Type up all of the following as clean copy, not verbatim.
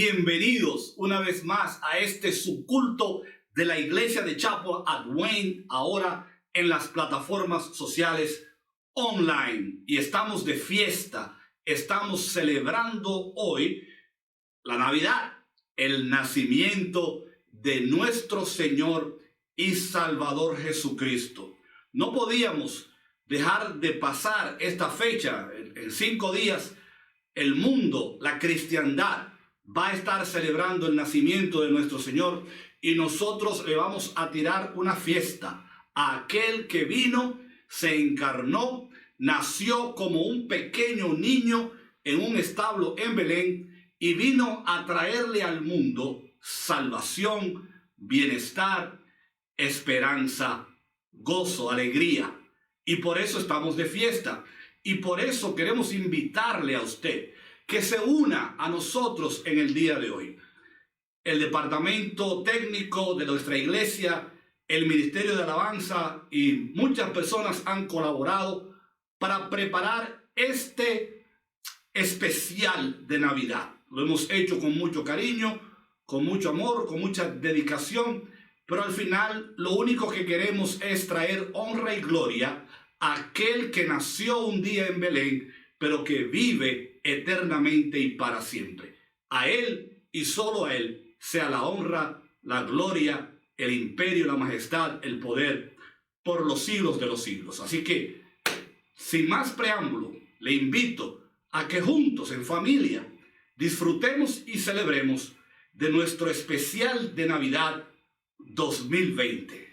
Bienvenidos una vez más a este subculto de la iglesia de Chapel at Wayne, ahora en las plataformas sociales online. Y estamos de fiesta, estamos celebrando hoy la Navidad, el nacimiento de nuestro Señor y Salvador Jesucristo. No podíamos dejar de pasar esta fecha. En 5 días el mundo, la cristiandad, va a estar celebrando el nacimiento de nuestro Señor, y nosotros le vamos a tirar una fiesta a aquel que vino, se encarnó, nació como un pequeño niño en un establo en Belén y vino a traerle al mundo salvación, bienestar, esperanza, gozo, alegría. Y por eso estamos de fiesta, y por eso queremos invitarle a usted que se una a nosotros en el día de hoy. El departamento técnico de nuestra iglesia, el ministerio de alabanza y muchas personas han colaborado para preparar este especial de Navidad. Lo hemos hecho con mucho cariño, con mucho amor, con mucha dedicación, pero al final lo único que queremos es traer honra y gloria a aquel que nació un día en Belén, pero que vive eternamente y para siempre. A Él y solo a Él sea la honra, la gloria, el imperio, la majestad, el poder por los siglos de los siglos. Así que, sin más preámbulo, le invito a que juntos en familia disfrutemos y celebremos de nuestro especial de Navidad 2020.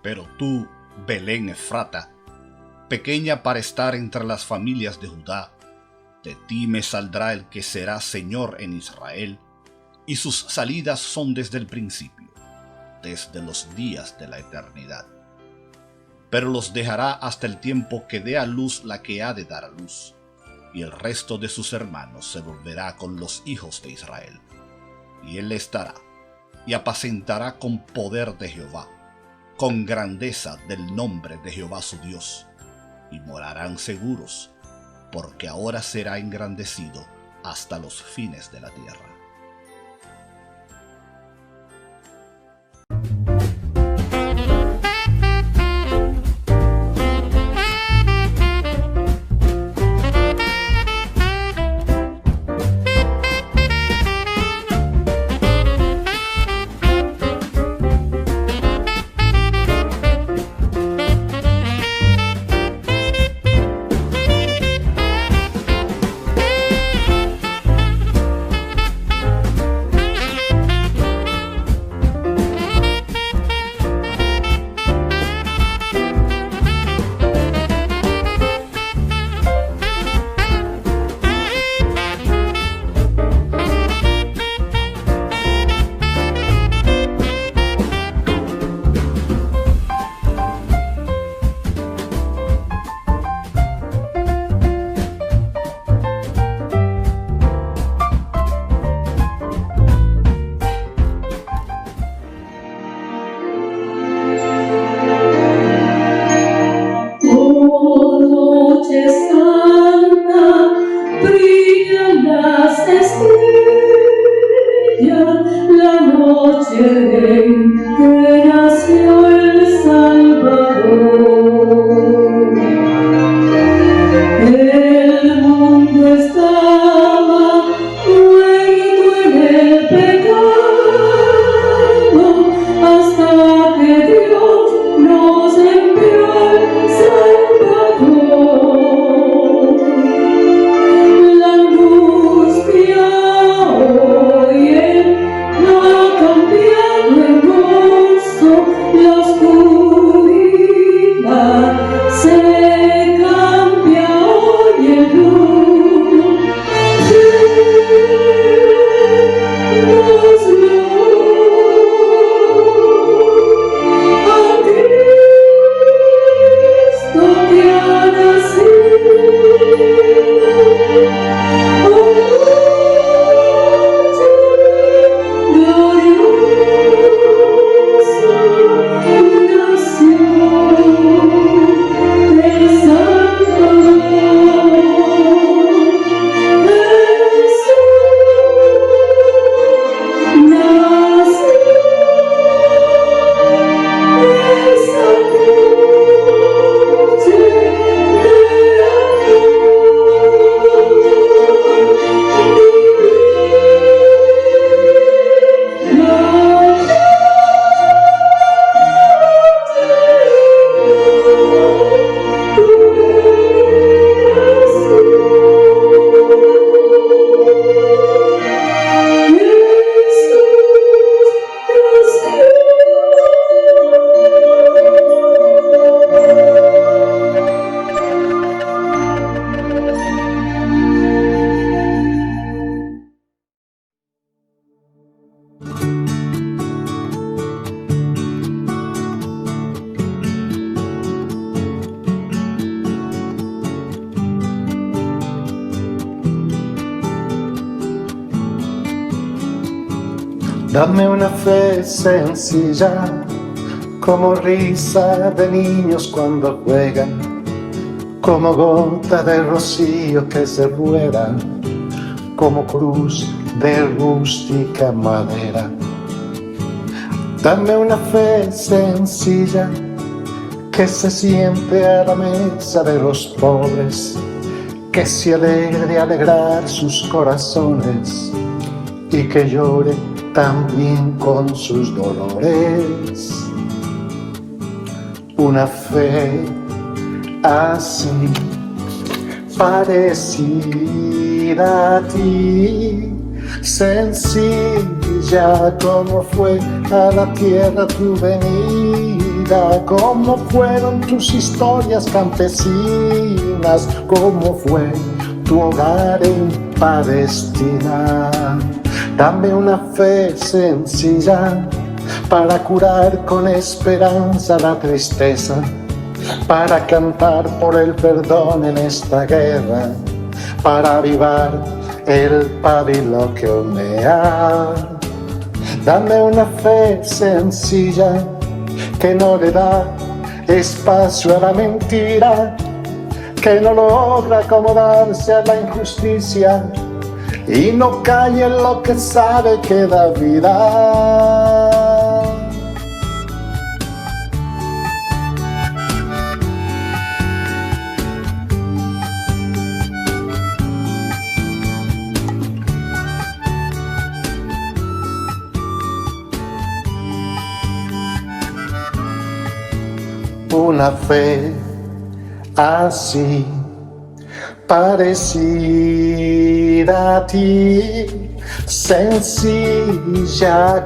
Pero tú, Belén Efrata, pequeña para estar entre las familias de Judá, de ti me saldrá el que será Señor en Israel, y sus salidas son desde el principio, desde los días de la eternidad. Pero los dejará hasta el tiempo que dé a luz la que ha de dar a luz, y el resto de sus hermanos se volverá con los hijos de Israel. Y él estará, y apacentará con poder de Jehová, con grandeza del nombre de Jehová su Dios, y morarán seguros, porque ahora será engrandecido hasta los fines de la tierra. Dame una fe sencilla, como risa de niños cuando juegan, como gota de rocío que se rueda, como cruz de rústica madera. Dame una fe sencilla, que se siente a la mesa de los pobres, que se alegre de alegrar sus corazones y que llore también con sus dolores. Una fe así, parecida a ti, sencilla como fue a la tierra tu venida, como fueron tus historias campesinas, como fue tu hogar en Palestina. Dame una fe sencilla para curar con esperanza la tristeza, para cantar por el perdón en esta guerra, para avivar el pabilo que humea. Dame una fe sencilla que no le da espacio a la mentira, que no logra acomodarse a la injusticia y no cae en lo que sabe que da vida. Una fe así, parecida a ti, sencilla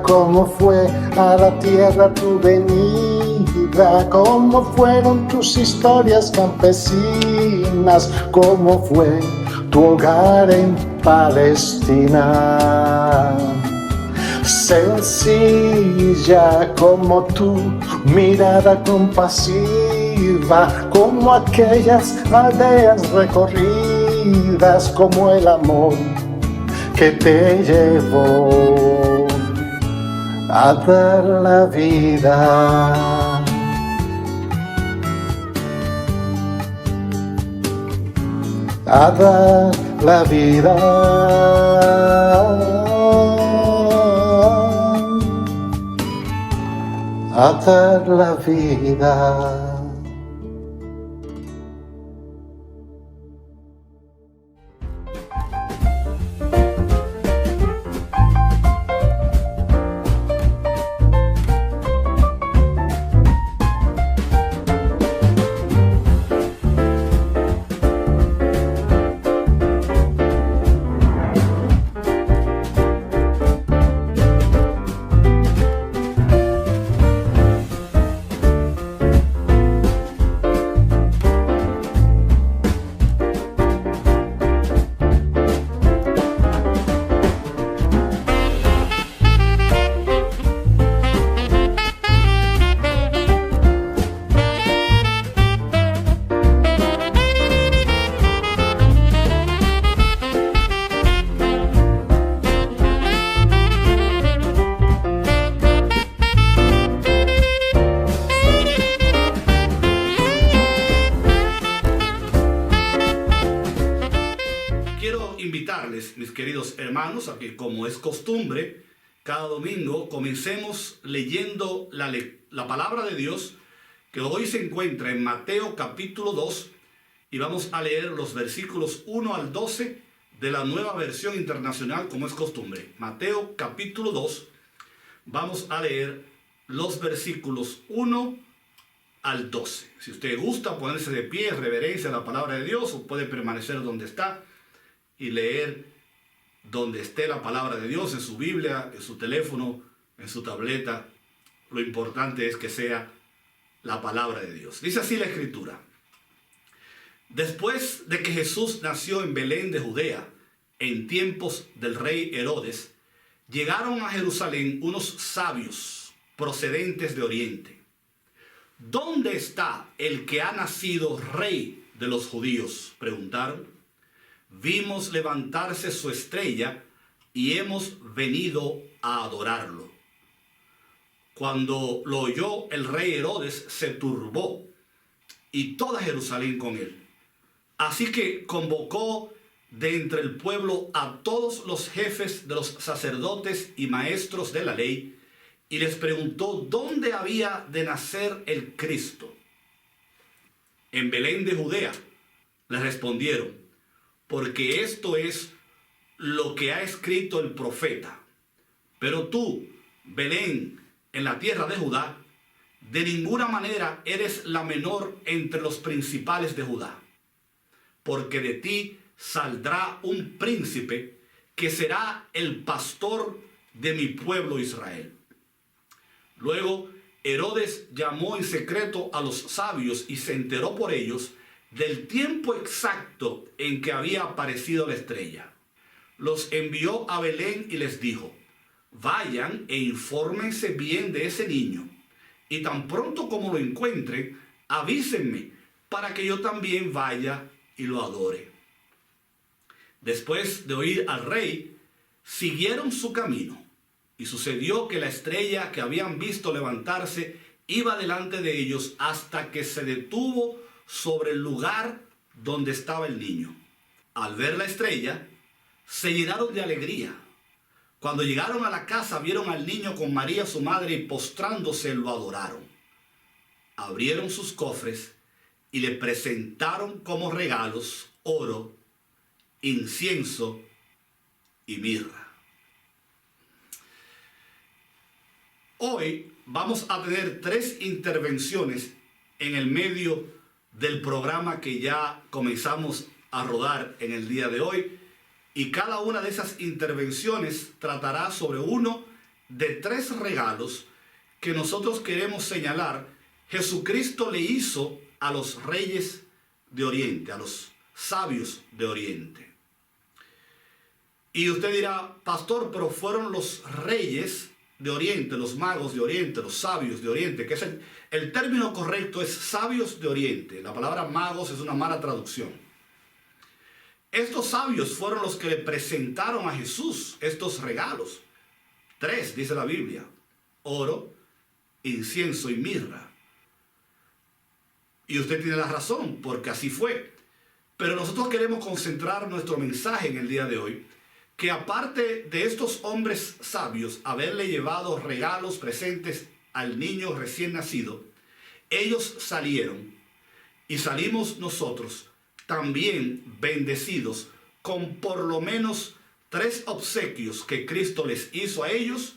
como fue a la tierra tu venida, como fueron tus historias campesinas, como fue tu hogar en Palestina. Sencilla como tu mirada compasiva, como aquellas aldeas recorridas, como el amor que te llevó a dar la vida. A dar la vida. A dar la vida. Mis queridos hermanos, a que, como es costumbre, cada domingo comencemos leyendo la palabra de Dios, que hoy se encuentra en Mateo capítulo 2, y vamos a leer los versículos 1 al 12 de la Nueva Versión Internacional, como es costumbre. Mateo capítulo 2, vamos a leer los versículos 1 al 12. Si usted gusta ponerse de pie, reverencia a la palabra de Dios, o puede permanecer donde está y leer donde esté la palabra de Dios, en su Biblia, en su teléfono, en su tableta. Lo importante es que sea la palabra de Dios. Dice así la Escritura: después de que Jesús nació en Belén de Judea, en tiempos del rey Herodes, llegaron a Jerusalén unos sabios procedentes de Oriente. ¿Dónde está el que ha nacido rey de los judíos?, preguntaron. Vimos levantarse su estrella y hemos venido a adorarlo. Cuando lo oyó el rey Herodes, se turbó, y toda Jerusalén con él. Así que convocó de entre el pueblo a todos los jefes de los sacerdotes y maestros de la ley, y les preguntó dónde había de nacer el Cristo. En Belén de Judea, les respondieron, porque esto es lo que ha escrito el profeta. Pero tú, Belén, en la tierra de Judá, de ninguna manera eres la menor entre los principales de Judá, porque de ti saldrá un príncipe que será el pastor de mi pueblo Israel. Luego Herodes llamó en secreto a los sabios y se enteró por ellos del tiempo exacto en que había aparecido la estrella. Los envió a Belén y les dijo, vayan e infórmense bien de ese niño, y tan pronto como lo encuentren, avísenme para que yo también vaya y lo adore. Después de oír al rey, siguieron su camino, y sucedió que la estrella que habían visto levantarse iba delante de ellos hasta que se detuvo sobre el lugar donde estaba el niño. Al ver la estrella, se llenaron de alegría. Cuando llegaron a la casa, vieron al niño con María su madre y postrándose lo adoraron. Abrieron sus cofres y le presentaron como regalos oro, incienso y mirra. Hoy vamos a tener 3 intervenciones en el medio del programa que ya comenzamos a rodar en el día de hoy, y cada una de esas intervenciones tratará sobre uno de 3 regalos que nosotros queremos señalar Jesucristo le hizo a los reyes de Oriente, a los sabios de Oriente. Y usted dirá, pastor, pero fueron los reyes de Oriente, los magos de Oriente, los sabios de Oriente, que es el término correcto es sabios de Oriente. La palabra magos es una mala traducción. Estos sabios fueron los que le presentaron a Jesús estos regalos. 3, dice la Biblia: oro, incienso y mirra. Y usted tiene la razón, porque así fue. Pero nosotros queremos concentrar nuestro mensaje en el día de hoy, que aparte de estos hombres sabios haberle llevado regalos, presentes al niño recién nacido, ellos salieron, y salimos nosotros también bendecidos con por lo menos 3 obsequios que Cristo les hizo a ellos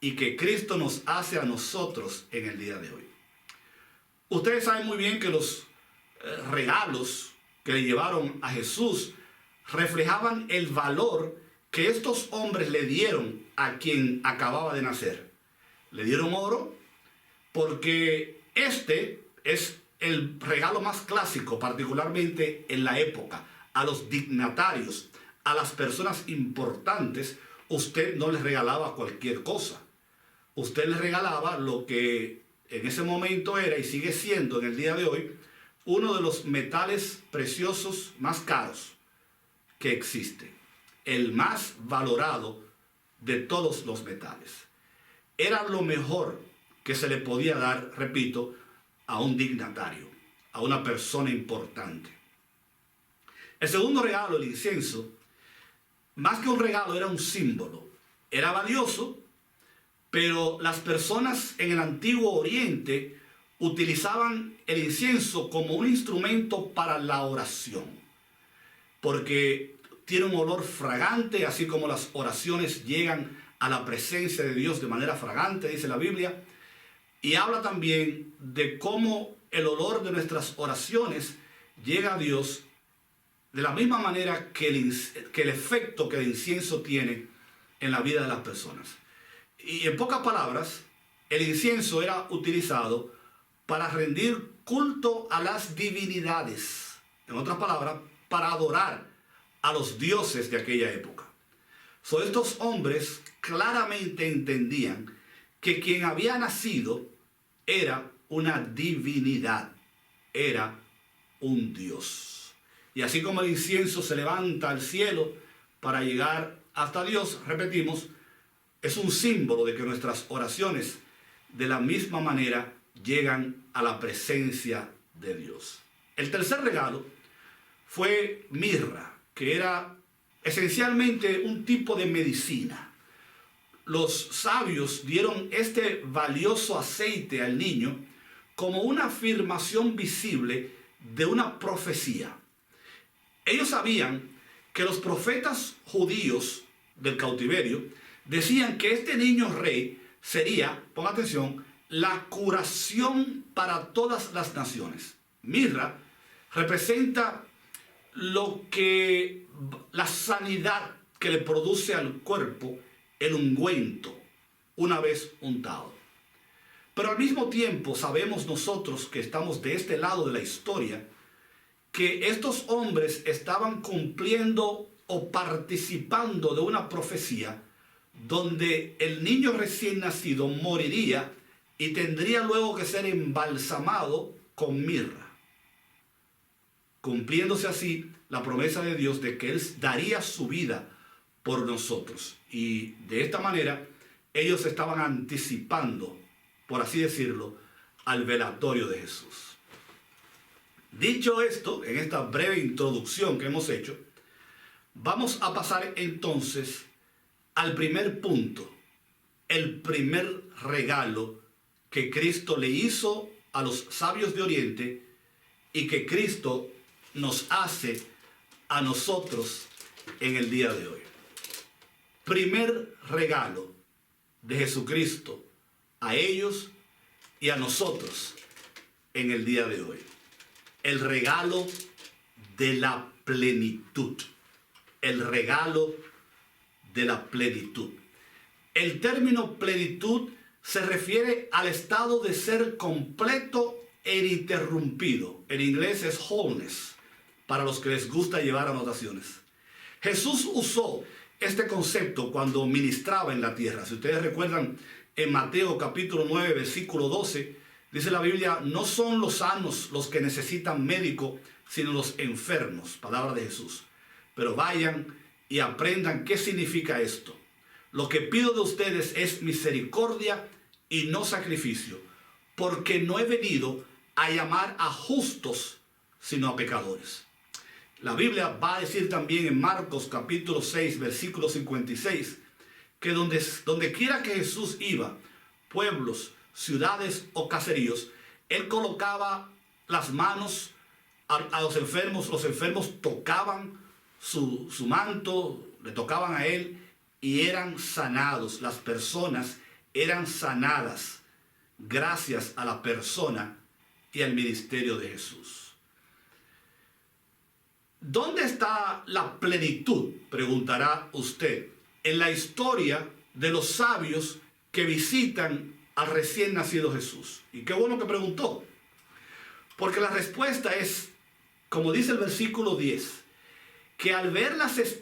y que Cristo nos hace a nosotros en el día de hoy. Ustedes saben muy bien que los regalos que le llevaron a Jesús reflejaban el valor que estos hombres le dieron a quien acababa de nacer. Le dieron oro porque este es el regalo más clásico, particularmente en la época. A los dignatarios, a las personas importantes, usted no les regalaba cualquier cosa. Usted les regalaba lo que en ese momento era y sigue siendo en el día de hoy uno de los metales preciosos más caros que existe, el más valorado de todos los metales. Era lo mejor que se le podía dar, repito, a un dignatario, a una persona importante. El segundo regalo, el incienso, más que un regalo, era un símbolo. Era valioso, pero las personas en el antiguo Oriente utilizaban el incienso como un instrumento para la oración, porque tiene un olor fragante, así como las oraciones llegan a la presencia de Dios de manera fragante, dice la Biblia. Y habla también de cómo el olor de nuestras oraciones llega a Dios de la misma manera que el efecto que el incienso tiene en la vida de las personas. Y en pocas palabras, el incienso era utilizado para rendir culto a las divinidades. En otras palabras, para adorar a los dioses de aquella época. Estos hombres claramente entendían que quien había nacido era una divinidad, era un Dios. Y así como el incienso se levanta al cielo para llegar hasta Dios, repetimos, es un símbolo de que nuestras oraciones de la misma manera llegan a la presencia de Dios. El tercer regalo fue mirra, que era esencialmente un tipo de medicina. Los sabios dieron este valioso aceite al niño como una afirmación visible de una profecía. Ellos sabían que los profetas judíos del cautiverio decían que este niño rey sería, ponga atención, la curación para todas las naciones. Mirra representa la sanidad que le produce al cuerpo el ungüento una vez untado. Pero al mismo tiempo sabemos nosotros que estamos de este lado de la historia que estos hombres estaban cumpliendo o participando de una profecía donde el niño recién nacido moriría y tendría luego que ser embalsamado con mirra, cumpliéndose así la promesa de Dios de que Él daría su vida por nosotros. Y de esta manera ellos estaban anticipando, por así decirlo, al velatorio de Jesús. Dicho esto, en esta breve introducción que hemos hecho, vamos a pasar entonces al primer punto, el primer regalo que Cristo le hizo a los sabios de Oriente y que Cristo nos hace a nosotros en el día de hoy. Primer regalo de Jesucristo a ellos y a nosotros en el día de hoy. El regalo de la plenitud. El regalo de la plenitud. El término plenitud se refiere al estado de ser completo e ininterrumpido. En inglés es wholeness, para los que les gusta llevar anotaciones. Jesús usó este concepto cuando ministraba en la tierra. Si ustedes recuerdan, en Mateo capítulo 9, versículo 12, dice la Biblia: no son los sanos los que necesitan médico, sino los enfermos. Palabra de Jesús. Pero vayan y aprendan qué significa esto. Lo que pido de ustedes es misericordia y no sacrificio, porque no he venido a llamar a justos, sino a pecadores. La Biblia va a decir también en Marcos capítulo 6, versículo 56, que donde quiera que Jesús iba, pueblos, ciudades o caseríos, Él colocaba las manos a los enfermos tocaban su manto, le tocaban a Él y eran sanados. Las personas eran sanadas gracias a la persona y al ministerio de Jesús. ¿Dónde está la plenitud?, preguntará usted, en la historia de los sabios que visitan al recién nacido Jesús. Y qué bueno que preguntó, porque la respuesta es, como dice el versículo 10, que al ver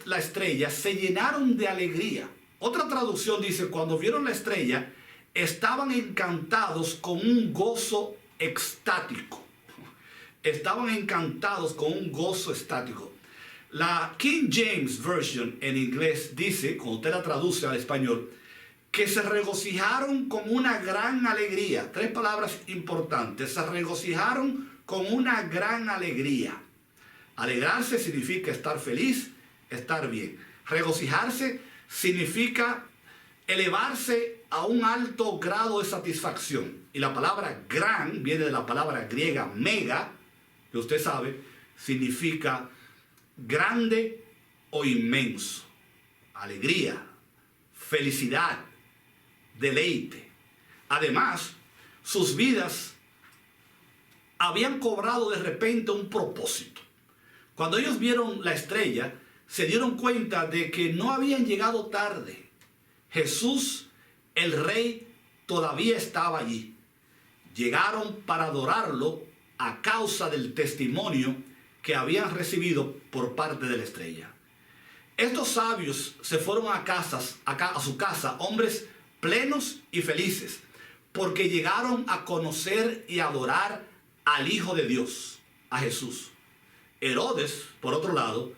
la estrella se llenaron de alegría. Otra traducción dice: cuando vieron la estrella estaban encantados con un gozo extático. Estaban encantados con un gozo estático. La King James Version en inglés dice, cuando usted la traduce al español, que se regocijaron con una gran alegría. Tres palabras importantes: se regocijaron con una gran alegría. Alegrarse significa estar feliz, estar bien. Regocijarse significa elevarse a un alto grado de satisfacción. Y la palabra gran viene de la palabra griega mega, que usted sabe, significa grande o inmenso. Alegría, felicidad, deleite. Además, sus vidas habían cobrado de repente un propósito. Cuando ellos vieron la estrella, se dieron cuenta de que no habían llegado tarde. Jesús, el Rey, todavía estaba allí. Llegaron para adorarlo a causa del testimonio que habían recibido por parte de la estrella. Estos sabios se fueron a su casa, hombres plenos y felices, porque llegaron a conocer y adorar al Hijo de Dios, a Jesús. Herodes, por otro lado,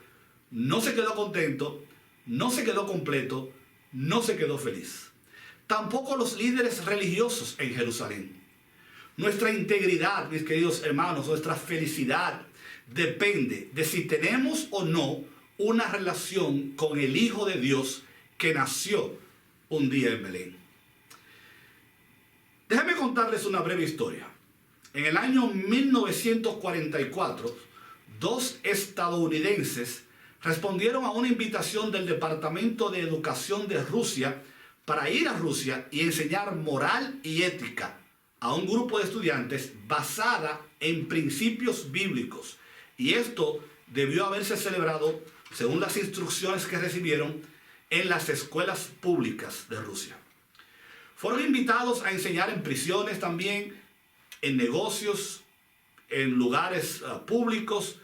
no se quedó contento, no se quedó completo, no se quedó feliz. tampoco los líderes religiosos en Jerusalén. Nuestra integridad, mis queridos hermanos, nuestra felicidad depende de si tenemos o no una relación con el Hijo de Dios que nació un día en Belén. Déjenme contarles una breve historia. En el año 1944, dos estadounidenses respondieron a una invitación del Departamento de Educación de Rusia para ir a Rusia y enseñar moral y ética a un grupo de estudiantes basada en principios bíblicos. Y esto debió haberse celebrado, según las instrucciones que recibieron, en las escuelas públicas de Rusia. Fueron invitados a enseñar en prisiones también, en negocios, en lugares públicos,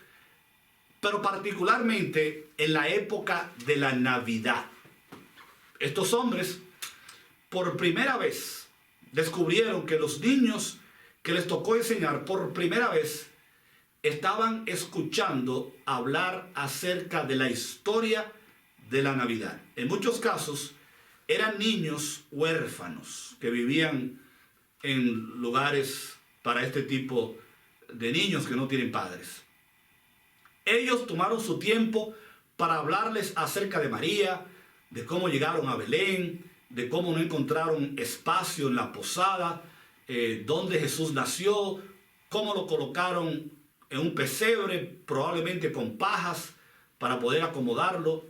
pero particularmente en la época de la Navidad. Estos hombres, por primera vez, descubrieron que los niños que les tocó enseñar por primera vez estaban escuchando hablar acerca de la historia de la Navidad. En muchos casos eran niños huérfanos que vivían en lugares para este tipo de niños que no tienen padres. Ellos tomaron su tiempo para hablarles acerca de María, de cómo llegaron a Belén, de cómo no encontraron espacio en la posada, dónde Jesús nació, cómo lo colocaron en un pesebre, probablemente con pajas, para poder acomodarlo,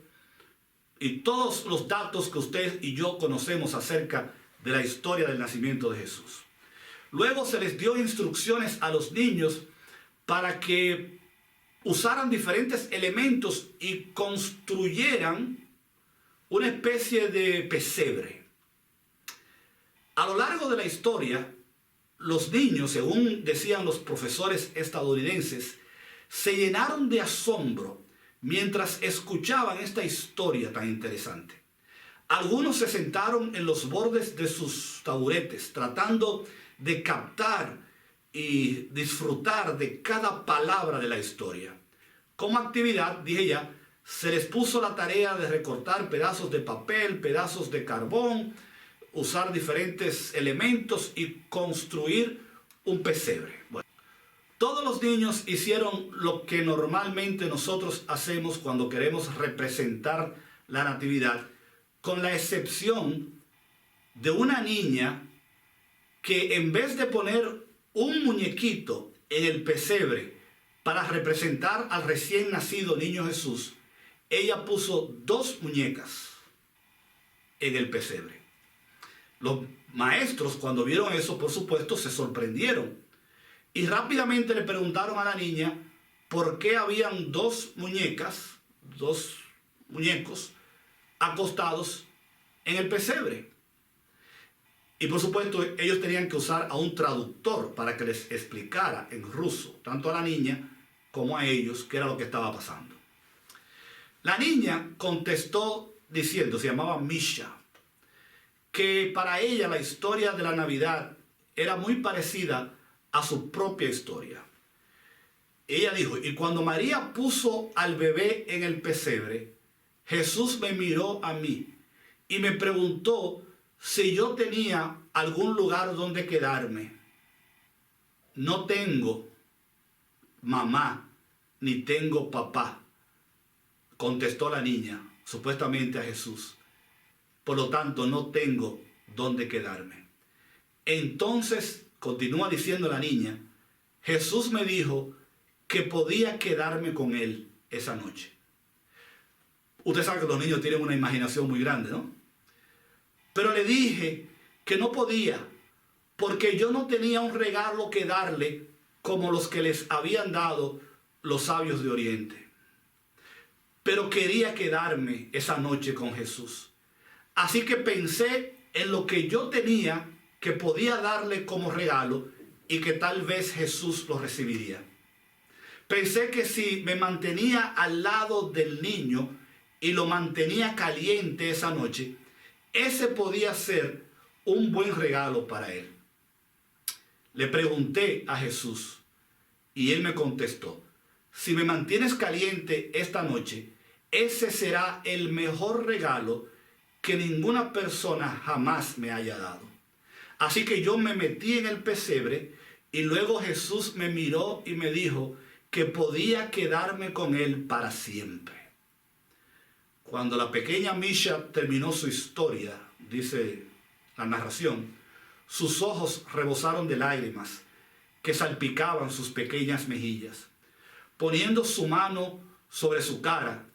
y todos los datos que usted y yo conocemos acerca de la historia del nacimiento de Jesús. Luego se les dio instrucciones a los niños para que usaran diferentes elementos y construyeran una especie de pesebre. A lo largo de la historia, los niños, según decían los profesores estadounidenses, se llenaron de asombro mientras escuchaban esta historia tan interesante. Algunos se sentaron en los bordes de sus taburetes, tratando de captar y disfrutar de cada palabra de la historia. Como actividad, dije ya, se les puso la tarea de recortar pedazos de papel, pedazos de carbón, usar diferentes elementos y construir un pesebre. Bueno, todos los niños hicieron lo que normalmente nosotros hacemos cuando queremos representar la Natividad, con la excepción de una niña que en vez de poner un muñequito en el pesebre para representar al recién nacido niño Jesús, ella puso dos muñecas en el pesebre. Los maestros, cuando vieron eso, por supuesto, se sorprendieron y rápidamente le preguntaron a la niña por qué habían dos muñecos acostados en el pesebre. Y por supuesto, ellos tenían que usar a un traductor para que les explicara en ruso, tanto a la niña como a ellos, qué era lo que estaba pasando. La niña contestó diciendo, se llamaba Misha, que para ella la historia de la Navidad era muy parecida a su propia historia. Ella dijo, y cuando María puso al bebé en el pesebre, Jesús me miró a mí y me preguntó si yo tenía algún lugar donde quedarme. No tengo mamá ni tengo papá, contestó la niña, supuestamente a Jesús. Por lo tanto, no tengo dónde quedarme. Entonces, continúa diciendo la niña, Jesús me dijo que podía quedarme con él esa noche. Usted sabe que los niños tienen una imaginación muy grande, ¿no? Pero le dije que no podía, porque yo no tenía un regalo que darle como los que les habían dado los sabios de Oriente. Pero quería quedarme esa noche con Jesús. Así que pensé en lo que yo tenía que podía darle como regalo y que tal vez Jesús lo recibiría. Pensé que si me mantenía al lado del niño y lo mantenía caliente esa noche, ese podía ser un buen regalo para él. Le pregunté a Jesús y él me contestó, si me mantienes caliente esta noche, ese será el mejor regalo que ninguna persona jamás me haya dado. Así que yo me metí en el pesebre y luego Jesús me miró y me dijo que podía quedarme con él para siempre. Cuando la pequeña Misha terminó su historia, dice la narración, sus ojos rebosaron de lágrimas que salpicaban sus pequeñas mejillas. Poniendo su mano sobre su cara,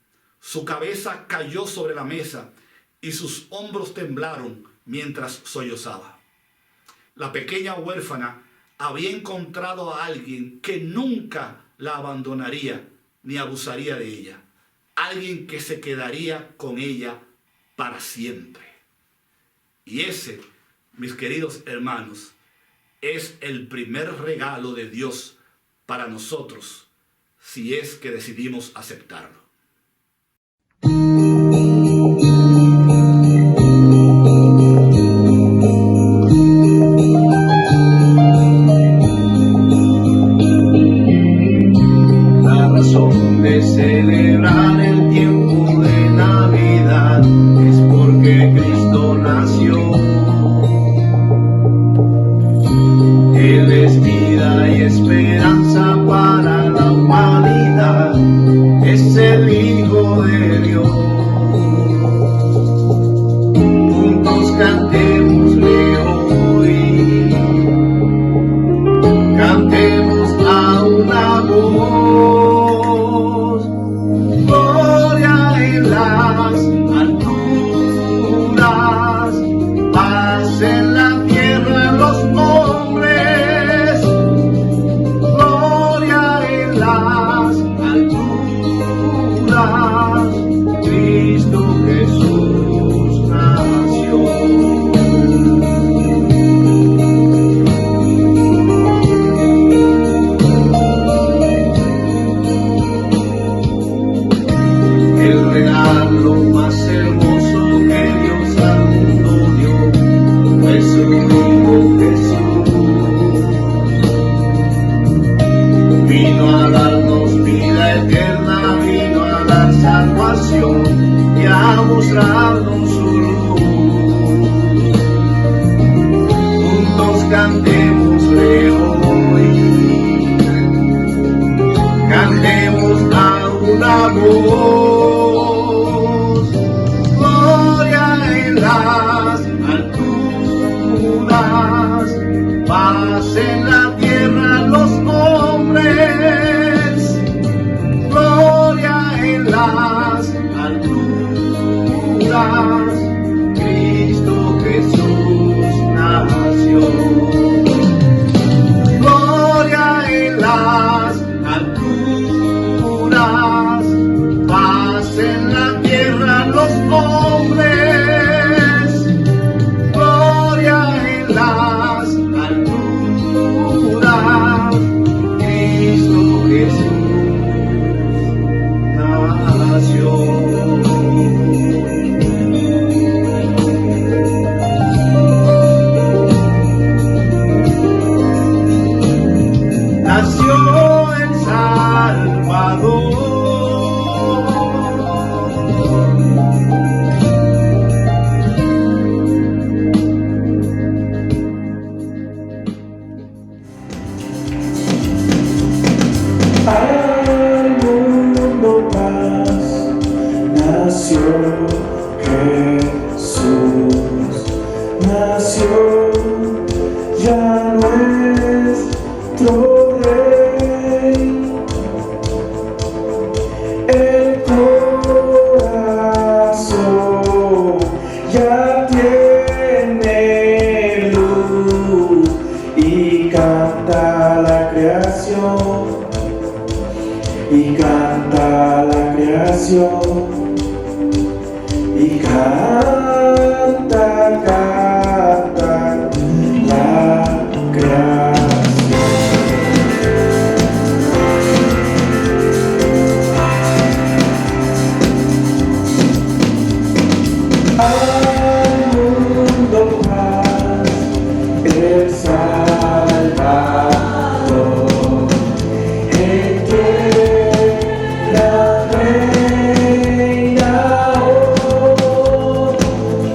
su cabeza cayó sobre la mesa y sus hombros temblaron mientras sollozaba. La pequeña huérfana había encontrado a alguien que nunca la abandonaría ni abusaría de ella. Alguien que se quedaría con ella para siempre. Y ese, mis queridos hermanos, es el primer regalo de Dios para nosotros, si es que decidimos aceptarlo. La razón de celebrar el tiempo de Navidad es porque Cristo nació. Él es vida y esperanza para la humanidad, es el Hijo de Dios. Juntos cantémosle hoy, cantemos a una voz, gloria en las alturas, paz en la tierra los hombres, gloria en las alturas, Cristo Jesús nació. El regalo más hermoso que Dios al mundo dio fue su Hijo Jesús. Vino a darnos vida eterna, vino a dar salvación y a mostrarnos su luz. Juntos cantémosle hoy, cantemos a una voz, gloria en las alturas, paz en la tierra los hombres, gloria en las alturas, Cristo Jesús nació. Gloria en las alturas, paz en la tierra los hombres, gloria en las alturas, Cristo Jesús nació. Nació el Salvador. Al mundo paz, nació Jesús, nació ya nuestro Rey. El corazón ya tiene luz y canta la creación. Y canta la creación, y canta la creación. Al mundo paz, el Salvador, el que la reina hoy.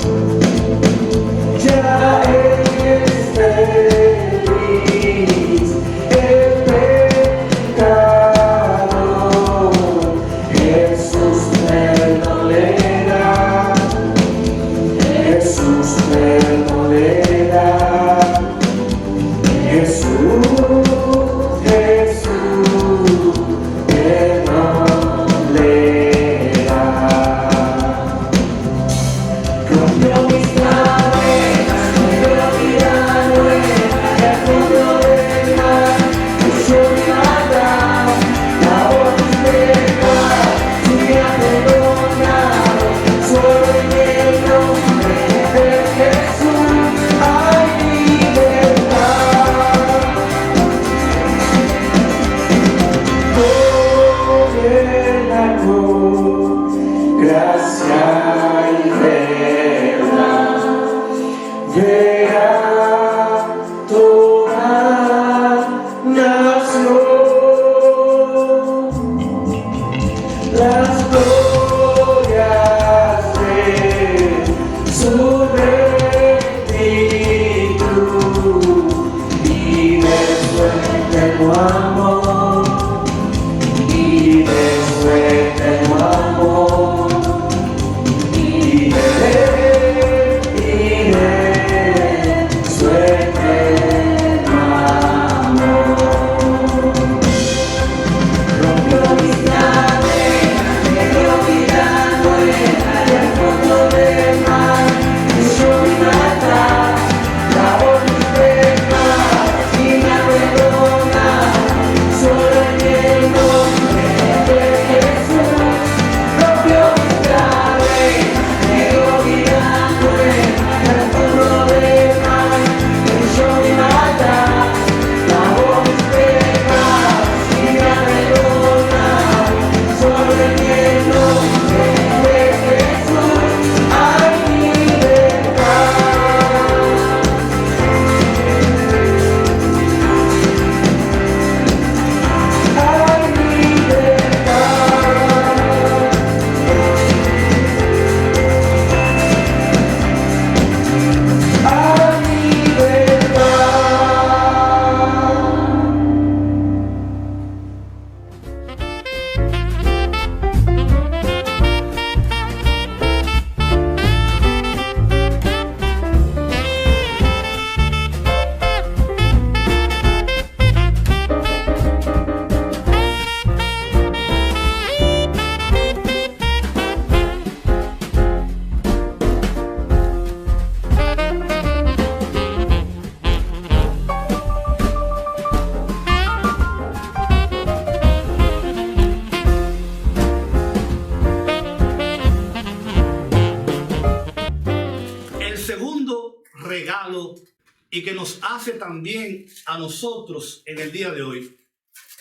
y que nos hace también a nosotros en el día de hoy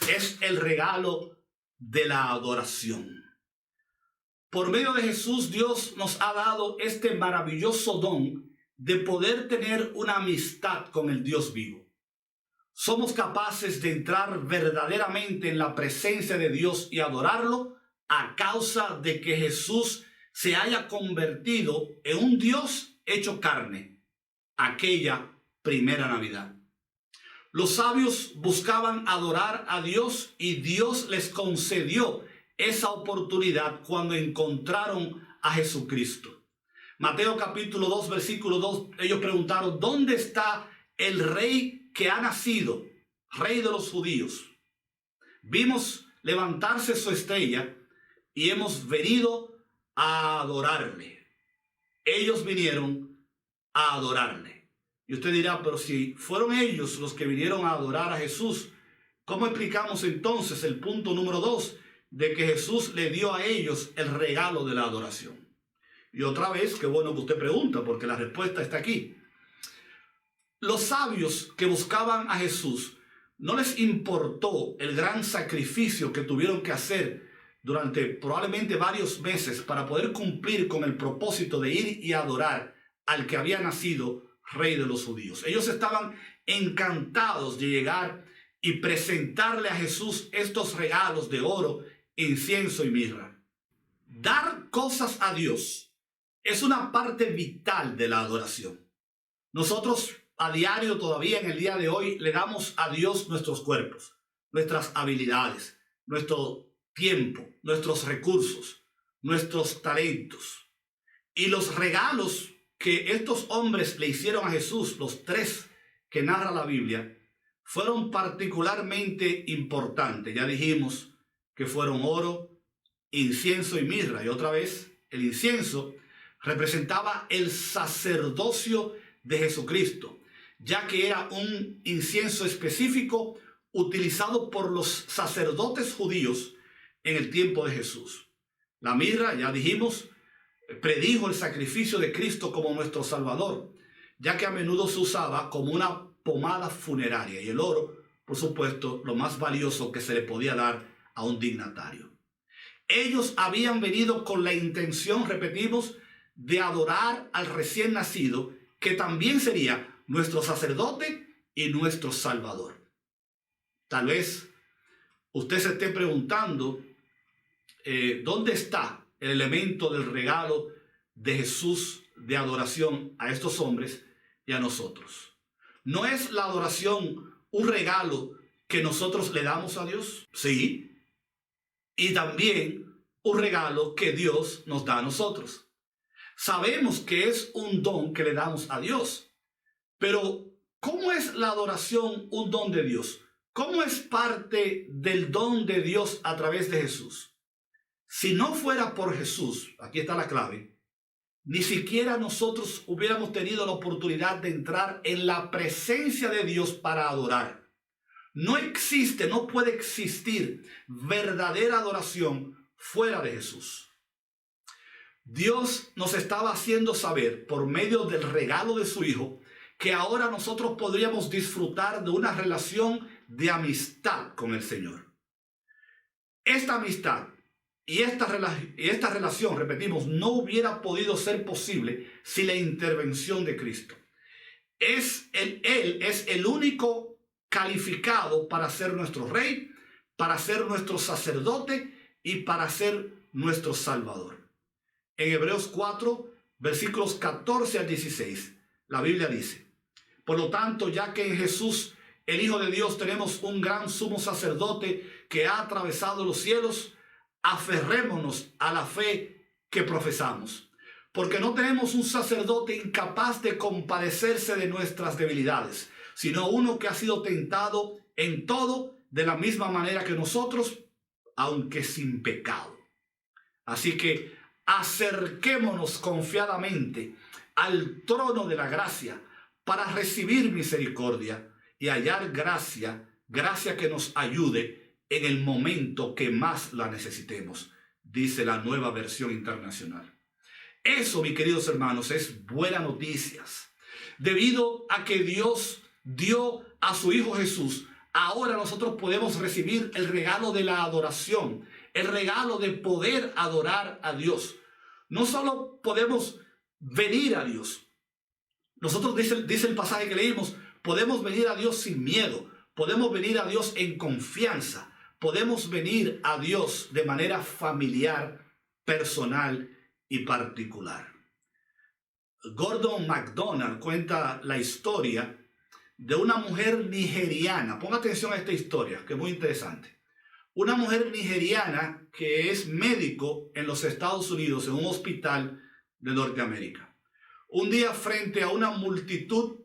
es el regalo de la adoración. Por medio de Jesús, Dios nos ha dado este maravilloso don de poder tener una amistad con el Dios vivo. Somos capaces de entrar verdaderamente en la presencia de Dios y adorarlo a causa de que Jesús se haya convertido en un Dios hecho carne, aquella primera Navidad. Los sabios buscaban adorar a Dios y Dios les concedió esa oportunidad cuando encontraron a Jesucristo. Mateo capítulo 2, versículo 2, ellos preguntaron, ¿dónde está el rey que ha nacido, rey de los judíos? Vimos levantarse su estrella y hemos venido a adorarle. Ellos vinieron a adorarle. Y usted dirá, pero si fueron ellos los que vinieron a adorar a Jesús, ¿cómo explicamos entonces el punto número 2 de que Jesús le dio a ellos el regalo de la adoración? Y otra vez, qué bueno que usted pregunta, porque la respuesta está aquí. Los sabios que buscaban a Jesús no les importó el gran sacrificio que tuvieron que hacer durante probablemente varios meses para poder cumplir con el propósito de ir y adorar al que había nacido rey de los judíos. Ellos estaban encantados de llegar y presentarle a Jesús estos regalos de oro, incienso y mirra. Dar cosas a Dios es una parte vital de la adoración. Nosotros a diario, todavía en el día de hoy, le damos a Dios nuestros cuerpos, nuestras habilidades, nuestro tiempo, nuestros recursos, nuestros talentos. Y los regalos que estos hombres le hicieron a Jesús, los 3 que narra la Biblia, fueron particularmente importantes. Ya dijimos que fueron oro, incienso y mirra. Y otra vez, el incienso representaba el sacerdocio de Jesucristo, ya que era un incienso específico utilizado por los sacerdotes judíos en el tiempo de Jesús. La mirra, ya dijimos, predijo el sacrificio de Cristo como nuestro Salvador, ya que a menudo se usaba como una pomada funeraria, y el oro, por supuesto, lo más valioso que se le podía dar a un dignatario. Ellos habían venido con la intención, repetimos, de adorar al recién nacido, que también sería nuestro sacerdote y nuestro Salvador. Tal vez usted se esté preguntando ¿dónde está el elemento del regalo de Jesús de adoración a estos hombres y a nosotros? ¿No es la adoración un regalo que nosotros le damos a Dios? Sí. Y también un regalo que Dios nos da a nosotros. Sabemos que es un don que le damos a Dios. Pero, ¿cómo es la adoración un don de Dios? ¿Cómo es parte del don de Dios a través de Jesús? Si no fuera por Jesús, aquí está la clave, ni siquiera nosotros hubiéramos tenido la oportunidad de entrar en la presencia de Dios para adorar. No existe, no puede existir verdadera adoración fuera de Jesús. Dios nos estaba haciendo saber por medio del regalo de su Hijo que ahora nosotros podríamos disfrutar de una relación de amistad con el Señor. Esta amistad y esta relación, repetimos, no hubiera podido ser posible sin la intervención de Cristo. Él es el único calificado para ser nuestro Rey, para ser nuestro sacerdote y para ser nuestro Salvador. En Hebreos 4, versículos 14 al 16, la Biblia dice: por lo tanto, ya que en Jesús, el Hijo de Dios, tenemos un gran sumo sacerdote que ha atravesado los cielos, aferrémonos a la fe que profesamos, porque no tenemos un sacerdote incapaz de compadecerse de nuestras debilidades, sino uno que ha sido tentado en todo de la misma manera que nosotros, aunque sin pecado. Así que acerquémonos confiadamente al trono de la gracia para recibir misericordia y hallar gracia que nos ayude en el momento que más la necesitemos, dice la Nueva Versión Internacional. Eso, mis queridos hermanos, es buena noticias. Debido a que Dios dio a su Hijo Jesús, ahora nosotros podemos recibir el regalo de la adoración, el regalo de poder adorar a Dios. No solo podemos venir a Dios. Nosotros, dice el pasaje que leímos, podemos venir a Dios sin miedo. Podemos venir a Dios en confianza. Podemos venir a Dios de manera familiar, personal y particular. Gordon MacDonald cuenta la historia de una mujer nigeriana. Ponga atención a esta historia, que es muy interesante. Una mujer nigeriana que es médico en los Estados Unidos, en un hospital de Norteamérica. Un día, frente a una multitud,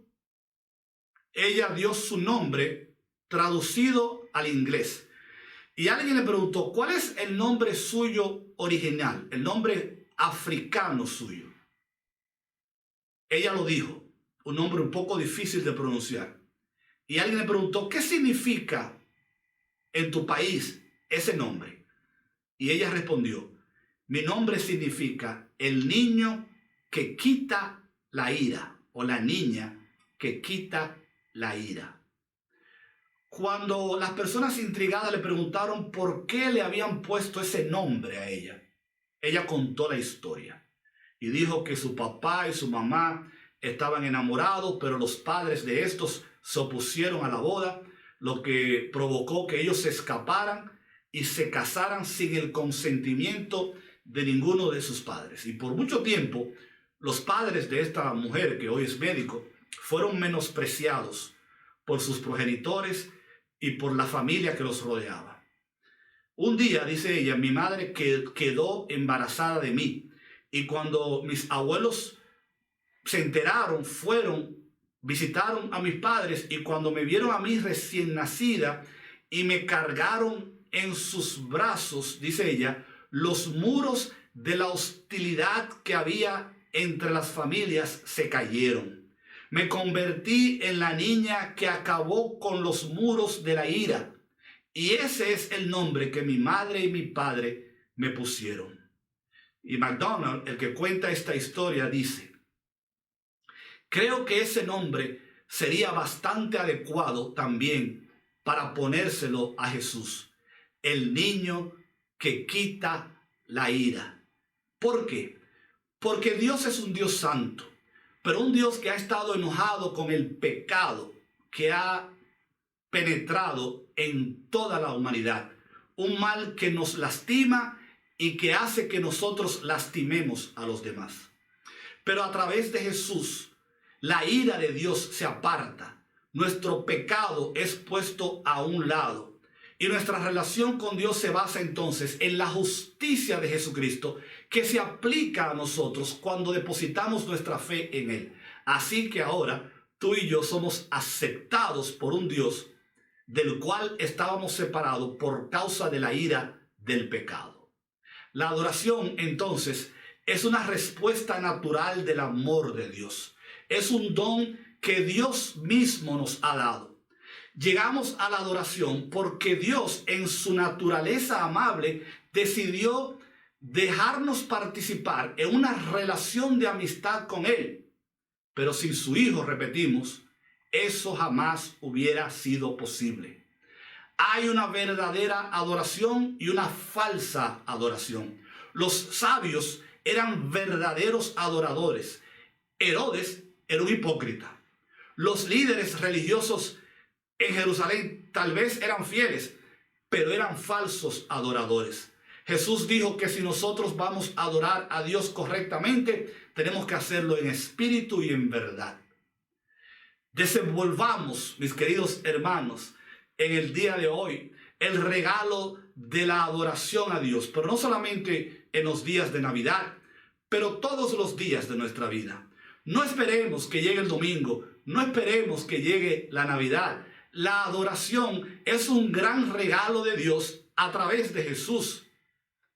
ella dio su nombre traducido al inglés. Y alguien le preguntó, ¿cuál es el nombre suyo original? El nombre africano suyo. Ella lo dijo, un nombre un poco difícil de pronunciar. Y alguien le preguntó, ¿qué significa en tu país ese nombre? Y ella respondió, mi nombre significa el niño que quita la ira, o la niña que quita la ira. Cuando las personas intrigadas le preguntaron por qué le habían puesto ese nombre a ella, ella contó la historia y dijo que su papá y su mamá estaban enamorados, pero los padres de estos se opusieron a la boda, lo que provocó que ellos se escaparan y se casaran sin el consentimiento de ninguno de sus padres. Y por mucho tiempo, los padres de esta mujer, que hoy es médico, fueron menospreciados por sus progenitores y por la familia que los rodeaba. Un día, dice ella, mi madre quedó embarazada de mí. Y cuando mis abuelos se enteraron, visitaron a mis padres, y cuando me vieron a mí recién nacida y me cargaron en sus brazos, dice ella, los muros de la hostilidad que había entre las familias se cayeron. Me convertí en la niña que acabó con los muros de la ira. Y ese es el nombre que mi madre y mi padre me pusieron. Y MacDonald, el que cuenta esta historia, dice, creo que ese nombre sería bastante adecuado también para ponérselo a Jesús, el niño que quita la ira. ¿Por qué? Porque Dios es un Dios santo, pero un Dios que ha estado enojado con el pecado que ha penetrado en toda la humanidad. Un mal que nos lastima y que hace que nosotros lastimemos a los demás. Pero a través de Jesús, la ira de Dios se aparta. Nuestro pecado es puesto a un lado. Y nuestra relación con Dios se basa entonces en la justicia de Jesucristo, que se aplica a nosotros cuando depositamos nuestra fe en Él. Así que ahora tú y yo somos aceptados por un Dios del cual estábamos separados por causa de la ira del pecado. La adoración entonces es una respuesta natural del amor de Dios. Es un don que Dios mismo nos ha dado. Llegamos a la adoración porque Dios, en su naturaleza amable, decidió dejarnos participar en una relación de amistad con Él. Pero sin su Hijo, repetimos, eso jamás hubiera sido posible. Hay una verdadera adoración y una falsa adoración. Los sabios eran verdaderos adoradores. Herodes era un hipócrita. Los líderes religiosos en Jerusalén tal vez eran fieles, pero eran falsos adoradores. Jesús dijo que si nosotros vamos a adorar a Dios correctamente, tenemos que hacerlo en espíritu y en verdad. Desenvolvamos, mis queridos hermanos, en el día de hoy el regalo de la adoración a Dios, pero no solamente en los días de Navidad, pero todos los días de nuestra vida. No esperemos que llegue el domingo, no esperemos que llegue la Navidad. La adoración es un gran regalo de Dios a través de Jesús,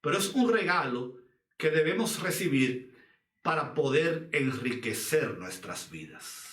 pero es un regalo que debemos recibir para poder enriquecer nuestras vidas.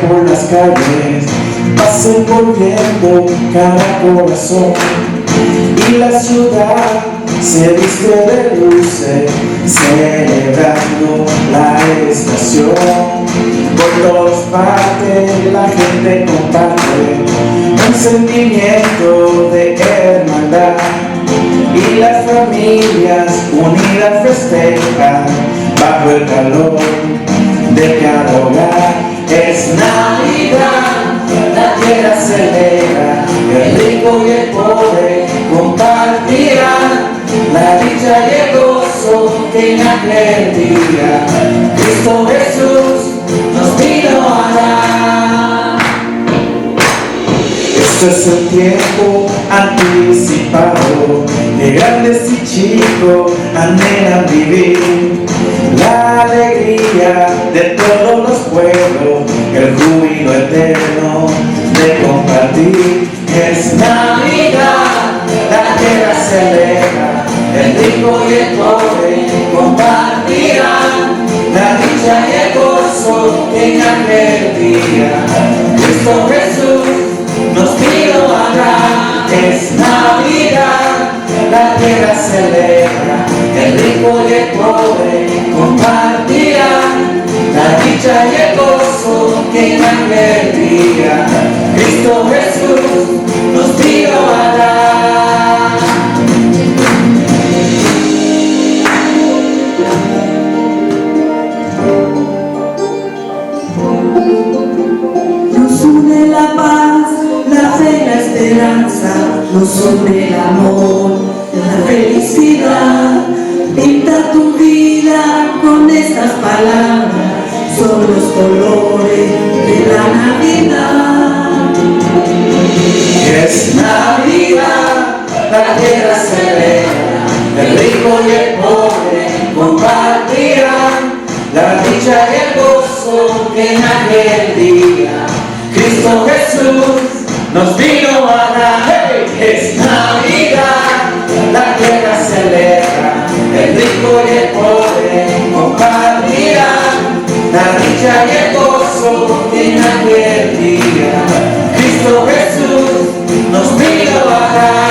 por las calles, vas envolviendo cada corazón, y la ciudad se viste de luces, celebrando la estación. Por todas partes la gente comparte un sentimiento de hermandad, y las familias unidas festejan bajo el calor de cada hogar. Es Navidad, la tierra se alegra, el rico y el pobre compartirán la dicha y el gozo que en aquel día Cristo Jesús nos vino a dar. Esto es el tiempo anticipado, que grandes y chicos anhelan vivir la alegría de todos los pueblos, el júbilo eterno de compartir. Es Navidad, la tierra se alegra, el rico y el pobre compartirán la dicha y el gozo que en aquel día Cristo Jesús nos vino a dar. Es Navidad, la tierra se alegra, el rico y el pobre compartirán la dicha y el gozo que en aquel día Cristo Jesús nos vino a dar. Nos une la paz, la fe y la esperanza, nos une el amor, la felicidad. Pinta tu vida con estas palabras, son los colores de la Navidad. Es Navidad, la tierra se alegra, el rico y el pobre compartirán la dicha y el gozo que en aquel día Cristo Jesús nos vino a dar. ¡Hey! Es Navidad, la tierra se alegra, el rico y el pobre compartirán la dicha y el gozo que en aquel día Cristo Jesús nos vino a dar.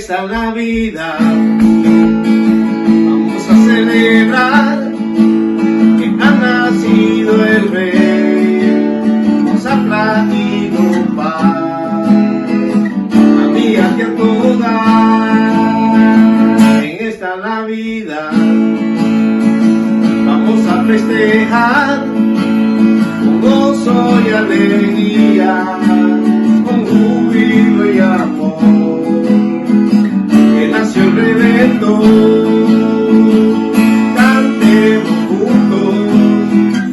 esta Navidad vamos a celebrar que ha nacido el Rey, nos ha traído paz a mí y a todas. En esta Navidad vamos a festejar con gozo y alegría, con júbilo y amor, que nació el Redentor. Cantemos juntos,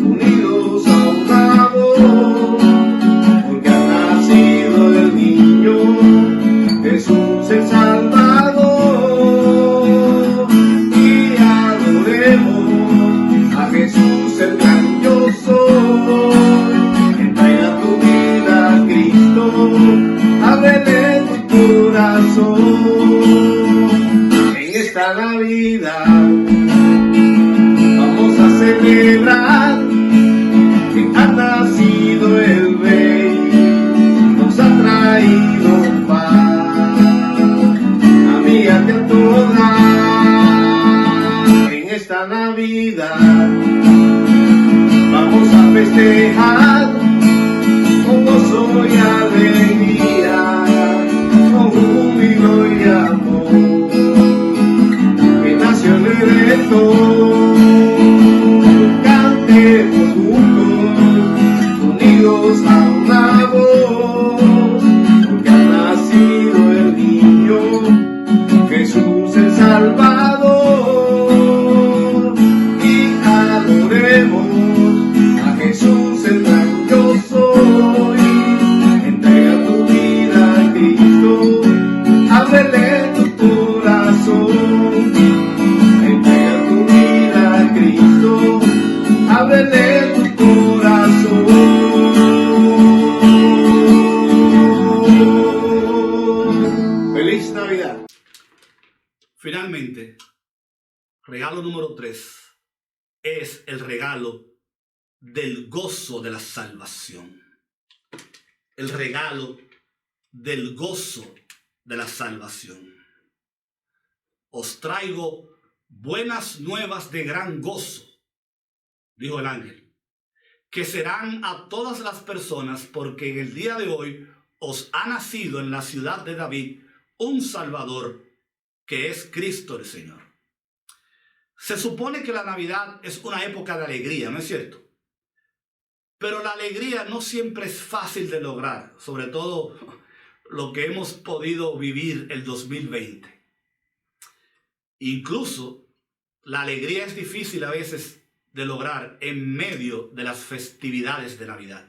unidos a una voz, porque ha nacido el niño Jesús el Salvador, y adoremos a Jesús el gran yo soy. Entrega tu vida a Cristo, ábrele tu corazón. En esta Navidad vamos a celebrar que ha nacido el Rey, nos ha traído paz a mí y a todas. En esta Navidad vamos a festejar con gozo y alegría, con júbilo y amor, que nació el Redentor. Cantemos juntos, unidos a una voz, porque ha nacido el niño Jesús el Salvador, y adoremos a Jesús el gran yo soy. Entrega tu vida a Cristo, ábrele tu corazón. Entrega tu vida a Cristo, ábrele tu corazón. ¡Feliz Navidad! Finalmente, regalo número 3 es el regalo del gozo de la salvación. El regalo del gozo de la salvación. Os traigo buenas nuevas de gran gozo, dijo el ángel, que serán a todas las personas, porque en el día de hoy os ha nacido en la ciudad de David un Salvador, que es Cristo el Señor. Se supone que la Navidad es una época de alegría, ¿no es cierto? Pero la alegría no siempre es fácil de lograr, sobre todo lo que hemos podido vivir el 2020. Incluso la alegría es difícil a veces de lograr en medio de las festividades de Navidad.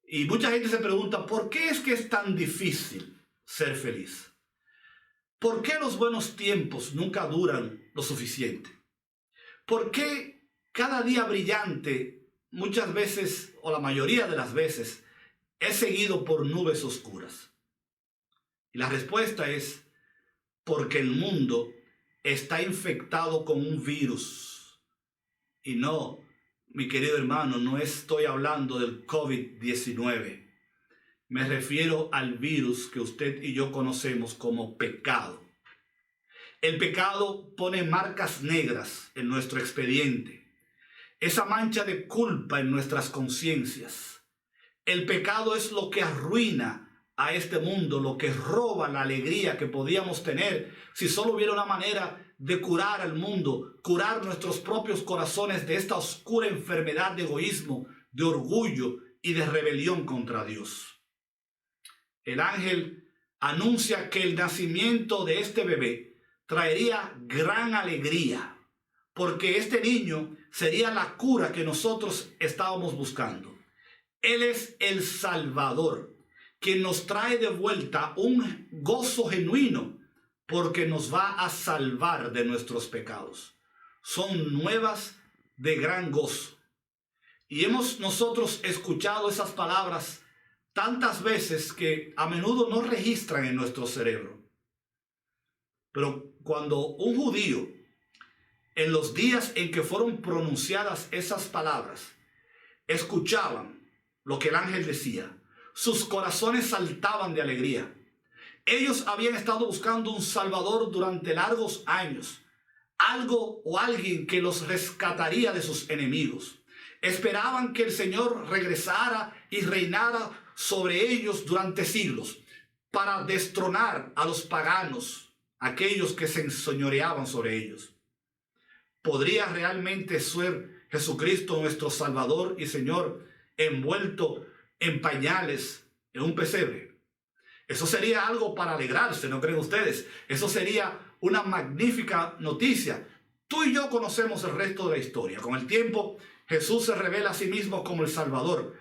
Y mucha gente se pregunta, ¿por qué es que es tan difícil ser feliz? ¿Por qué los buenos tiempos nunca duran lo suficiente? ¿Por qué cada día brillante muchas veces, o la mayoría de las veces, es seguido por nubes oscuras? Y la respuesta es porque el mundo está infectado con un virus. Y no, mi querido hermano, no estoy hablando del COVID-19. Me refiero al virus que usted y yo conocemos como pecado. El pecado pone marcas negras en nuestro expediente, esa mancha de culpa en nuestras conciencias. El pecado es lo que arruina a este mundo, lo que roba la alegría que podíamos tener si solo hubiera una manera de curar al mundo, curar nuestros propios corazones de esta oscura enfermedad de egoísmo, de orgullo y de rebelión contra Dios. El ángel anuncia que el nacimiento de este bebé traería gran alegría, porque este niño sería la cura que nosotros estábamos buscando. Él es el Salvador, quien nos trae de vuelta un gozo genuino, porque nos va a salvar de nuestros pecados. Son nuevas de gran gozo. Y hemos nosotros escuchado esas palabras tantas veces que a menudo no registran en nuestro cerebro. Pero cuando un judío, en los días en que fueron pronunciadas esas palabras, escuchaban lo que el ángel decía, sus corazones saltaban de alegría. Ellos habían estado buscando un Salvador durante largos años, algo o alguien que los rescataría de sus enemigos. Esperaban que el Señor regresara y reinara sobre ellos durante siglos para destronar a los paganos, aquellos que se enseñoreaban sobre ellos. ¿Podría realmente ser Jesucristo nuestro Salvador y Señor envuelto en pañales en un pesebre? Eso sería algo para alegrarse, ¿no creen ustedes? Eso sería una magnífica noticia. Tú y yo conocemos el resto de la historia. Con el tiempo, Jesús se revela a sí mismo como el Salvador,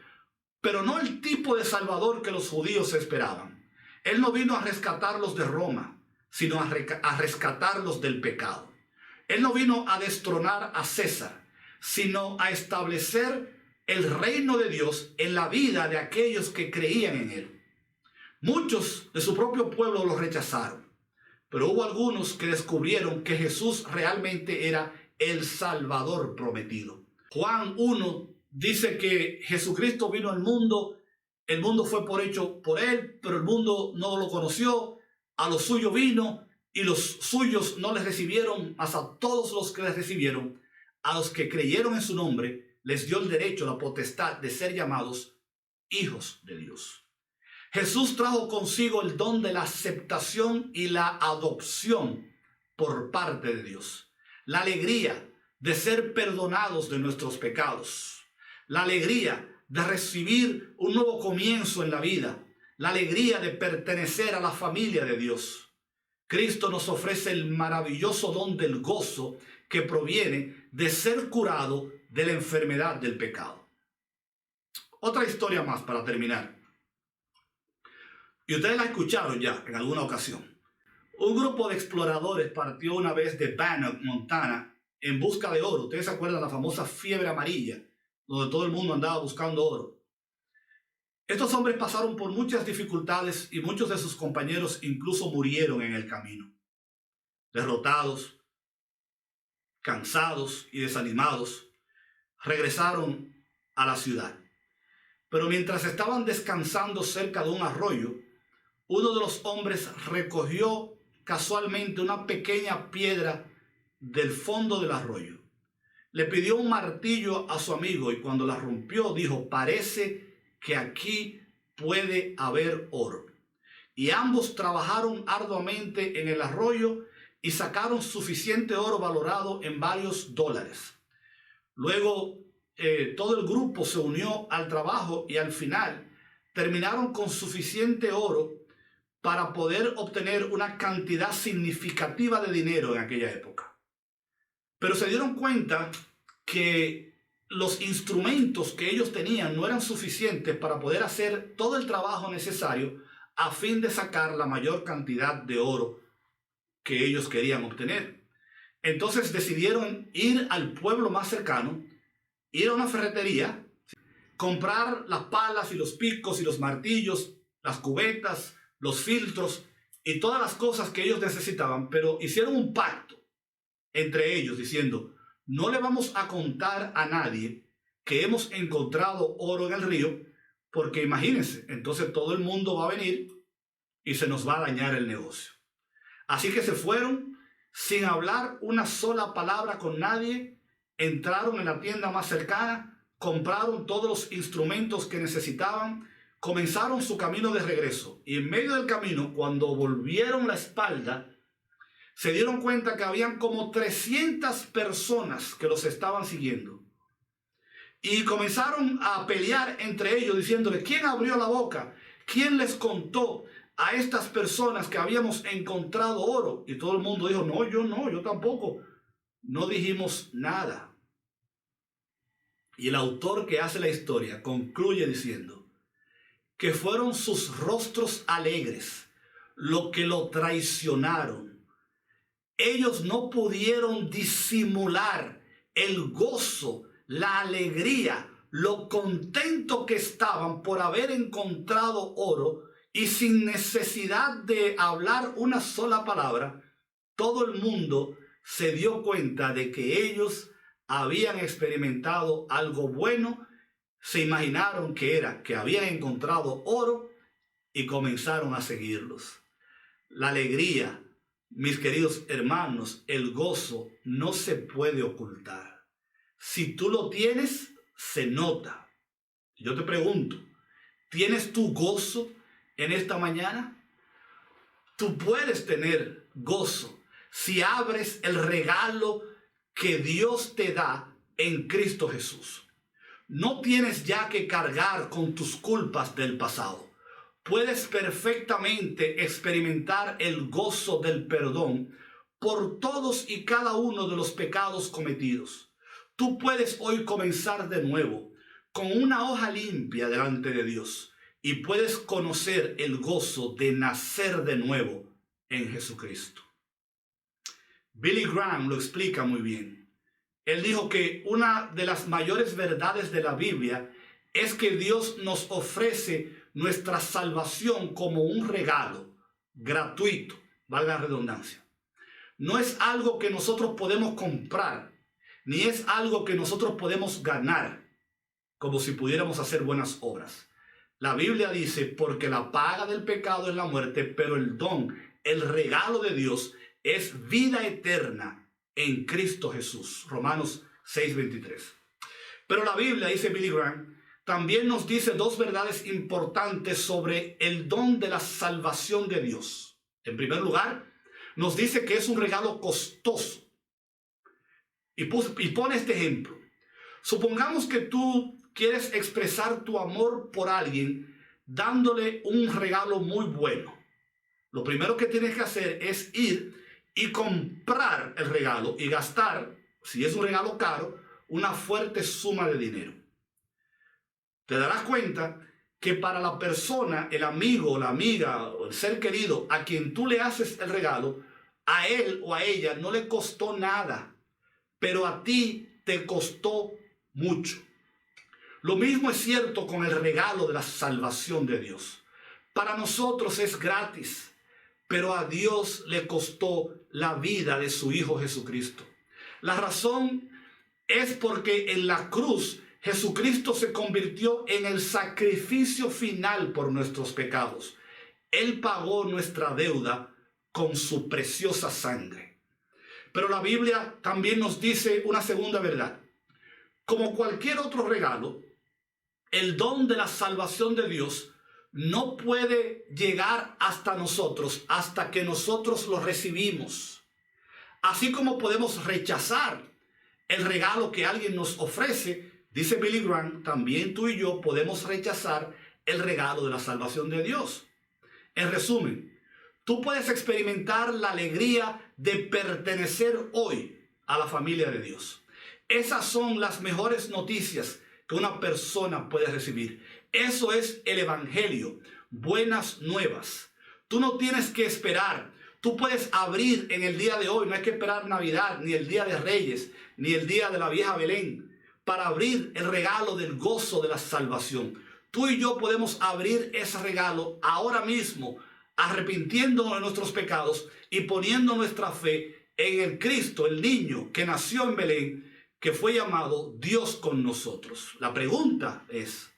pero no el tipo de Salvador que los judíos esperaban. Él no vino a rescatarlos de Roma, sino a rescatarlos del pecado. Él no vino a destronar a César, sino a establecer el reino de Dios en la vida de aquellos que creían en él. Muchos de su propio pueblo lo rechazaron, pero hubo algunos que descubrieron que Jesús realmente era el Salvador prometido. Juan 1 dice que Jesucristo vino al mundo, el mundo fue hecho por él, pero el mundo no lo conoció, a los suyos vino y los suyos no les recibieron, mas a todos los que les recibieron, a los que creyeron en su nombre, les dio el derecho, la potestad de ser llamados hijos de Dios. Jesús trajo consigo el don de la aceptación y la adopción por parte de Dios. La alegría de ser perdonados de nuestros pecados. La alegría de recibir un nuevo comienzo en la vida. La alegría de pertenecer a la familia de Dios. Cristo nos ofrece el maravilloso don del gozo que proviene de ser curado de la enfermedad del pecado. Otra historia más para terminar. Y ustedes la escucharon ya en alguna ocasión. Un grupo de exploradores partió una vez de Bannock, Montana, en busca de oro. Ustedes se acuerdan de la famosa fiebre amarilla, donde todo el mundo andaba buscando oro. Estos hombres pasaron por muchas dificultades y muchos de sus compañeros incluso murieron en el camino. Derrotados, cansados y desanimados, regresaron a la ciudad. Pero mientras estaban descansando cerca de un arroyo, uno de los hombres recogió casualmente una pequeña piedra del fondo del arroyo. Le pidió un martillo a su amigo y cuando la rompió dijo: parece que aquí puede haber oro. Y ambos trabajaron arduamente en el arroyo y sacaron suficiente oro valorado en varios dólares. Luego todo el grupo se unió al trabajo y al final terminaron con suficiente oro para poder obtener una cantidad significativa de dinero en aquella época. Pero se dieron cuenta que los instrumentos que ellos tenían no eran suficientes para poder hacer todo el trabajo necesario a fin de sacar la mayor cantidad de oro que ellos querían obtener. Entonces decidieron ir al pueblo más cercano, ir a una ferretería, comprar las palas y los picos y los martillos, las cubetas, los filtros y todas las cosas que ellos necesitaban, pero hicieron un pacto entre ellos diciendo: no le vamos a contar a nadie que hemos encontrado oro en el río, porque imagínense, entonces todo el mundo va a venir y se nos va a dañar el negocio. Así que se fueron sin hablar una sola palabra con nadie, entraron en la tienda más cercana, compraron todos los instrumentos que necesitaban, comenzaron su camino de regreso y en medio del camino, cuando volvieron la espalda, se dieron cuenta que habían como 300 personas que los estaban siguiendo. Y comenzaron a pelear entre ellos diciéndole: ¿quién abrió la boca? ¿Quién les contó a estas personas que habíamos encontrado oro? Y todo el mundo dijo: no, yo tampoco. No dijimos nada. Y el autor que hace la historia concluye diciendo que fueron sus rostros alegres lo que lo traicionaron. Ellos no pudieron disimular el gozo, la alegría, lo contento que estaban por haber encontrado oro, y sin necesidad de hablar una sola palabra, todo el mundo se dio cuenta de que ellos habían experimentado algo bueno, se imaginaron que era que habían encontrado oro y comenzaron a seguirlos. La alegría, mis queridos hermanos, el gozo no se puede ocultar. Si tú lo tienes, se nota. Yo te pregunto, ¿tienes tu gozo en esta mañana? Tú puedes tener gozo si abres el regalo que Dios te da en Cristo Jesús. No tienes ya que cargar con tus culpas del pasado. Puedes perfectamente experimentar el gozo del perdón por todos y cada uno de los pecados cometidos. Tú puedes hoy comenzar de nuevo con una hoja limpia delante de Dios y puedes conocer el gozo de nacer de nuevo en Jesucristo. Billy Graham lo explica muy bien. Él dijo que una de las mayores verdades de la Biblia es que Dios nos ofrece nuestra salvación como un regalo gratuito, valga la redundancia. No es algo que nosotros podemos comprar, ni es algo que nosotros podemos ganar, como si pudiéramos hacer buenas obras. La Biblia dice, porque la paga del pecado es la muerte, pero el don, el regalo de Dios es vida eterna en Cristo Jesús. Romanos 6:23. Pero la Biblia, dice Billy Graham, también nos dice dos verdades importantes sobre el don de la salvación de Dios. En primer lugar, nos dice que es un regalo costoso. Y pone este ejemplo. Supongamos que tú quieres expresar tu amor por alguien dándole un regalo muy bueno. Lo primero que tienes que hacer es ir y comprar el regalo y gastar, si es un regalo caro, una fuerte suma de dinero. Te darás cuenta que para la persona, el amigo, la amiga o el ser querido a quien tú le haces el regalo, a él o a ella no le costó nada, pero a ti te costó mucho. Lo mismo es cierto con el regalo de la salvación de Dios. Para nosotros es gratis, pero a Dios le costó la vida de su Hijo Jesucristo. La razón es porque en la cruz Jesucristo se convirtió en el sacrificio final por nuestros pecados. Él pagó nuestra deuda con su preciosa sangre. Pero la Biblia también nos dice una segunda verdad. Como cualquier otro regalo, el don de la salvación de Dios no puede llegar hasta nosotros hasta que nosotros lo recibimos. Así como podemos rechazar el regalo que alguien nos ofrece, dice Billy Graham, también tú y yo podemos rechazar el regalo de la salvación de Dios. En resumen, tú puedes experimentar la alegría de pertenecer hoy a la familia de Dios. Esas son las mejores noticias que una persona puede recibir. Eso es el Evangelio, buenas nuevas. Tú no tienes que esperar. Tú puedes abrir en el día de hoy. No hay que esperar Navidad, ni el Día de Reyes, ni el Día de la Vieja Belén, para abrir el regalo del gozo de la salvación. Tú y yo podemos abrir ese regalo ahora mismo, arrepintiéndonos de nuestros pecados y poniendo nuestra fe en el Cristo, el niño que nació en Belén, que fue llamado Dios con nosotros. La pregunta es,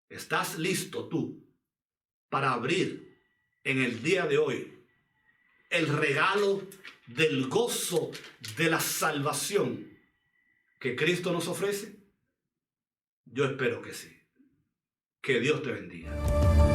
¿estás listo tú para abrir en el día de hoy el regalo del gozo de la salvación que Cristo nos ofrece? Yo espero que sí. Que Dios te bendiga.